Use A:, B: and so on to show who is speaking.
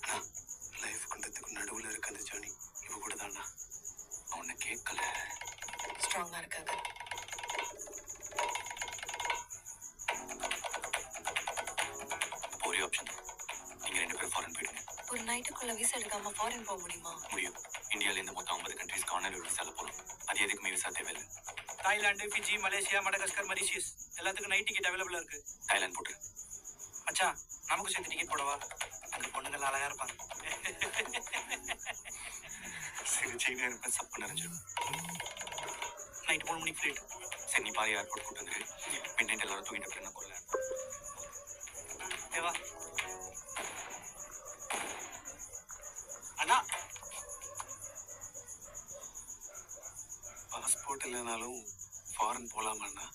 A: அண்ணா life கொண்டதுக்கு நடுவில் இருக்க அந்த ஜேர்னி இவ கூட தான்ண்ணா. அவனை கேட்கல.
B: ஸ்ட்ராங்கா இருக்காங்க.
A: ஒரே ஆப்ஷன் தான். நீங்க 2 பேரும் ஃபாரின் போயிடுங்க.
B: ஒரு நைட்டுக்குள்ள விசா எடுக்காம ஃபாரின் போக முடியுமா?
A: முடியும். இந்தியாவிலேருந்து மொத்தம் 50 கண்ட்ரீஸ் ஆனர் விசால போகலாம். அது எதுக்குமே விசா தேவையில்லை.
C: தாய்லாந்து, ஃபிஜி, மலேசியா, மடகாஸ்கர், மரிஷியஸ் எல்லாத்துக்கும் நைட் டிக்கெட் அவைலபிளா இருக்கு.
A: தாய்லாந்து போட்டு.
C: மச்சான் நமக்கு சேர்த்து டிக்கெட் போடவா? அங்க பொண்ணுங்கள் அழகா இருப்பாங்க.
A: சிரிச்சைனே இருப்பேன். சப்பு நிறைஞ்சிடும்.
C: நைட் 3 மணிக்கு ஃபிளைட்.
A: சரி நீ பாரு ஏர்போர்ட் கூட்டு வந்துரு. மிட் நைட் எல்லாரும் தூங்கிட்டு அப்புறம் என்ன கொள்ள.
C: ஏவா அண்ணா
A: பாஸ்போர்ட் இல்லைனாலும் ஃபாரின் போகலாமா அண்ணா?